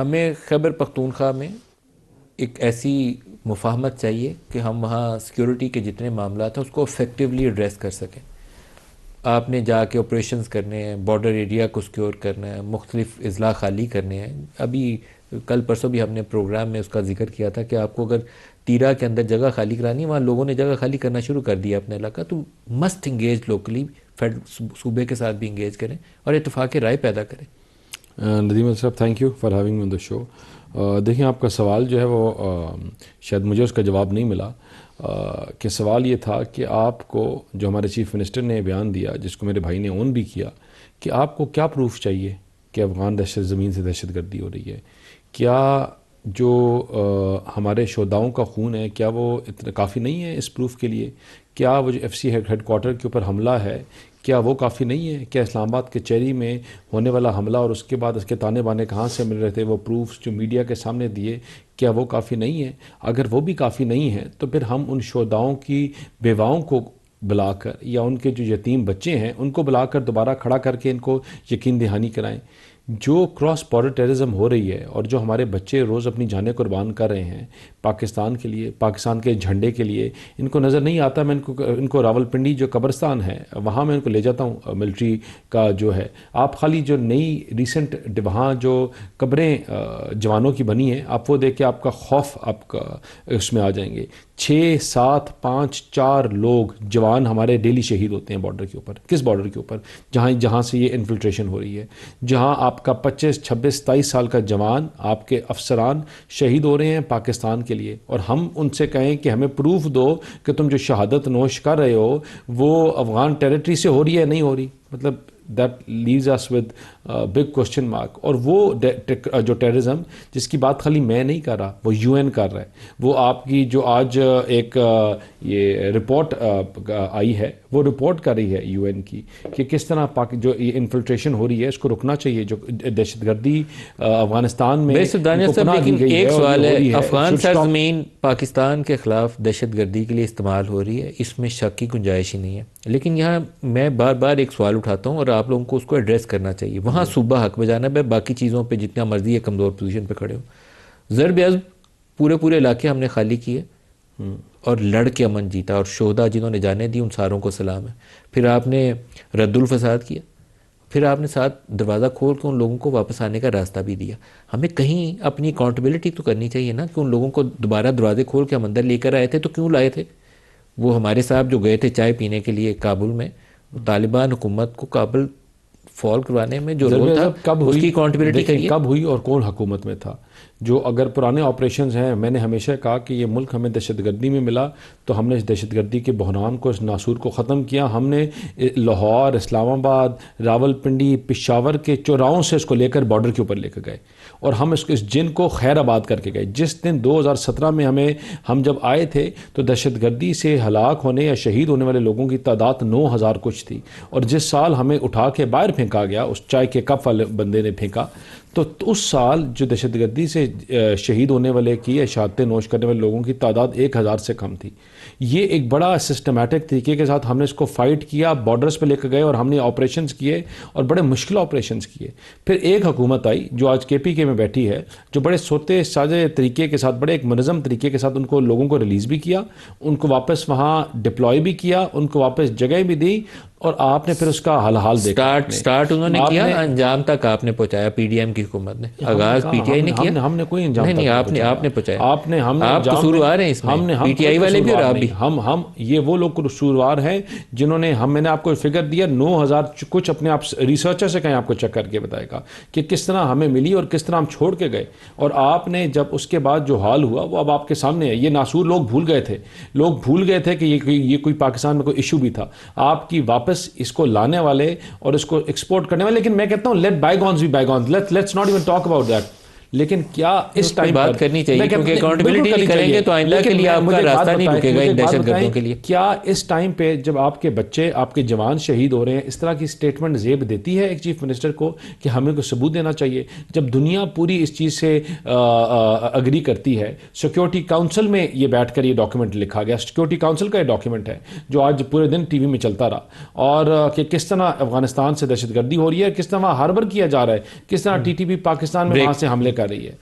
ہمیں خیبر پختونخوا میں ایک ایسی مفاہمت چاہیے کہ ہم وہاں سیکیورٹی کے جتنے معاملات ہیں اس کو افیکٹولی ایڈریس کر سکیں. آپ نے جا کے آپریشنز کرنے ہیں، بارڈر ایریا کو سیکیور کرنا ہے، مختلف اضلاع خالی کرنے ہیں. ابھی کل پرسوں بھی ہم نے پروگرام میں اس کا ذکر کیا تھا کہ آپ کو اگر تیرا کے اندر جگہ خالی کرانی ہے، وہاں لوگوں نے جگہ خالی کرنا شروع کر دیا اپنے علاقہ، تو مسٹ انگیج لوکلی، صوبے کے ساتھ بھی انگیج کریں اور اتفاق رائے پیدا کریں. ندیم صاحب، thank you for having me on the show. دیکھیں، آپ کا سوال جو ہے وہ شاید مجھے اس کا جواب نہیں ملا، کہ سوال یہ تھا کہ آپ کو جو ہمارے چیف منسٹر نے بیان دیا، جس کو میرے بھائی نے اون بھی کیا، کہ آپ کو کیا پروف چاہیے کہ افغان زمین سے دہشت گردی ہو رہی ہے. کیا جو ہمارے شہداؤں کا خون ہے، کیا وہ اتنا کافی نہیں ہے اس پروف کے لیے؟ کیا وہ جو ایف سی ہیڈ کوارٹر کے اوپر حملہ ہے، کیا وہ کافی نہیں ہے؟ کیا اسلام آباد کے چیری میں ہونے والا حملہ اور اس کے بعد اس کے تانے بانے کہاں سے مل رہے تھے، وہ پروفز جو میڈیا کے سامنے دیے، کیا وہ کافی نہیں ہے؟ اگر وہ بھی کافی نہیں ہے تو پھر ہم ان شہداؤں کی بیواؤں کو بلا کر، یا ان کے جو یتیم بچے ہیں ان کو بلا کر دوبارہ کھڑا کر کے ان کو یقین دہانی کرائیں. جو کراس بارڈر ٹیررزم ہو رہی ہے اور جو ہمارے بچے روز اپنی جانیں قربان کر رہے ہیں پاکستان کے لیے، پاکستان کے جھنڈے کے لیے، ان کو نظر نہیں آتا. میں ان کو راول پنڈی جو قبرستان ہے وہاں میں ان کو لے جاتا ہوں، ملٹری کا جو ہے. آپ خالی جو نئی ریسنٹ وہاں جو قبریں جوانوں کی بنی ہیں، آپ وہ دیکھ کے آپ کا خوف آپ کا اس میں آ جائیں گے. 6 7 5 4 لوگ جوان ہمارے ڈیلی شہید ہوتے ہیں بارڈر کے اوپر. کس بارڈر کے اوپر؟ جہاں سے یہ انفلٹریشن ہو رہی ہے، جہاں آپ کا 25 26 27 سال کا جوان، آپ کے افسران شہید ہو رہے ہیں پاکستان کے لیے. اور ہم ان سے کہیں کہ ہمیں پروف دو کہ تم جو شہادت نوش کر رہے ہو وہ افغان ٹیریٹری سے ہو رہی ہے نہیں ہو رہی. مطلب that leaves us with big question mark. اور وہ جو ٹیررزم جس کی بات خالی میں نہیں کر رہا، وہ یو این کر رہا ہے. وہ آپ کی جو آج ایک یہ رپورٹ آئی ہے، وہ رپورٹ کر رہی ہے یو این کی کہ کس طرح جو یہ انفلٹریشن ہو رہی ہے اس کو رکنا چاہیے. جو دہشت گردی افغانستان میں لیکن ایک سوال ہے، افغان سرزمین پاکستان کے خلاف دہشت گردی کے لیے استعمال ہو رہی ہے، اس میں شک کی گنجائش ہی نہیں ہے. لیکن یہاں میں بار بار ایک سوال اٹھاتا ہوں اور آپ لوگوں کو اس کو ایڈریس کرنا چاہیے. وہاں صوبہ حق بجانب ہے، باقی چیزوں پہ جتنا مرضی ہے کمزور پوزیشن پہ کھڑے ہو. ضرب عزم پورے علاقے ہم نے خالی کیے اور لڑ کے امن جیتا، اور شہداء جنہوں نے جانے دی ان ساروں کو سلام ہے. پھر آپ نے رد الفساد کیا، پھر آپ نے ساتھ دروازہ کھول کے ان لوگوں کو واپس آنے کا راستہ بھی دیا. ہمیں کہیں اپنی اکاؤنٹیبلٹی تو کرنی چاہیے نا، کہ ان لوگوں کو دوبارہ دروازے کھول کے ہم اندر لے کر آئے تھے تو کیوں لائے تھے؟ وہ ہمارے صاحب جو گئے تھے چائے پینے کے لیے کابل میں، طالبان حکومت کو کابل فال کروانے میں جو رول تھا اس کی اکاؤنٹیبلٹی کریے. کب ہوئی اور کون حکومت میں تھا؟ جو اگر پرانے آپریشنز ہیں، میں نے ہمیشہ کہا کہ یہ ملک ہمیں دہشت گردی میں ملا تو ہم نے اس دہشت گردی کے بحران کو، اس ناسور کو ختم کیا. ہم نے لاہور، اسلام آباد، راول پنڈی، پشاور کے چوراہوں سے اس کو لے کر بارڈر کے اوپر لے کر گئے اور ہم اس جن کو خیر آباد کر کے گئے. جس دن 2017 میں ہم جب آئے تھے تو دہشت گردی سے ہلاک ہونے یا شہید ہونے والے لوگوں کی تعداد 9000 کچھ تھی. اور جس سال ہمیں اٹھا کے باہر پھینکا گیا، اس چائے کے کپ والے بندے نے پھینکا، تو اس سال جو دہشت گردی سے شہید ہونے والے کی یا شہادتیں نوش کرنے والے لوگوں کی تعداد 1000 سے کم تھی. یہ ایک بڑا سسٹمیٹک طریقے کے ساتھ ہم نے اس کو فائٹ کیا، بارڈرز پہ لے کے گئے اور ہم نے آپریشنز کیے اور بڑے مشکل آپریشنز کیے. پھر ایک حکومت آئی جو آج کے پی کے میں بیٹھی ہے، جو بڑے سوتے سازے طریقے کے ساتھ، بڑے ایک منظم طریقے کے ساتھ ان کو لوگوں کو ریلیز بھی کیا، ان کو واپس وہاں ڈپلوائے بھی کیا، ان کو واپس جگہ بھی دی، اور آپ نے پھر اس کا حال دیکھا. سٹارٹ انہوں نے کیا، انجام تک آپ نے پہنچایا. پی ڈی ایم کی حکومت نے آغاز پی ٹی آئی نے کیا. ہم نے کوئی انجام نہیں، آپ نے پہنچایا. آپ آپ قصوروار ہیں اس میں، پی ٹی آئی والے بھی اور آپ بھی. ہم یہ وہ لوگ قصوروار ہیں جنہوں نے میں نے آپ کو فگر دیا 9000 کچھ. اپنے آپ ریسرچر سے کہیں آپ کو چیک کر کے بتائے گا کہ کس طرح ہمیں ملی اور کس طرح ہم چھوڑ کے گئے. اور آپ نے جب اس کے بعد جو حال ہوا وہ اب آپ کے سامنے ہے. یہ ناسور لوگ بھول گئے تھے کہ یہ کوئی پاکستان میں کوئی ایشو بھی تھا. آپ کی واپس اس کو لانے والے اور اس کو ایکسپورٹ کرنے والے. لیکن میں کہتا ہوں let bygones be bygones, let's not even talk about that. لیکن کیا اس ٹائم بات کرنی چاہیے، کیونکہ اکاؤنٹیبلٹی کریں گے تو آئندہ کے لیے آپ کا راستہ نہیں رکے گا ان دہشت گردوں کے لیے. کیا اس ٹائم پہ جب آپ کے بچے، آپ کے جوان شہید ہو رہے ہیں، اس طرح کی سٹیٹمنٹ زیب دیتی ہے ایک چیف منسٹر کو کہ ہمیں کو ثبوت دینا چاہیے؟ جب دنیا پوری اس چیز سے اگری کرتی ہے، سیکیورٹی کاؤنسل میں یہ بیٹھ کر یہ ڈاکیومنٹ لکھا گیا، سیکیورٹی کاؤنسل کا یہ ڈاکیومنٹ ہے جو آج پورے دن ٹی وی میں چلتا رہا، اور کہ کس طرح افغانستان سے دہشت گردی ہو رہی ہے، کس طرح وہاں ہاربر کیا جا رہا ہے، کس طرح ٹی ٹی پی پاکستان میں وہاں سے حملے کر رہی ہے.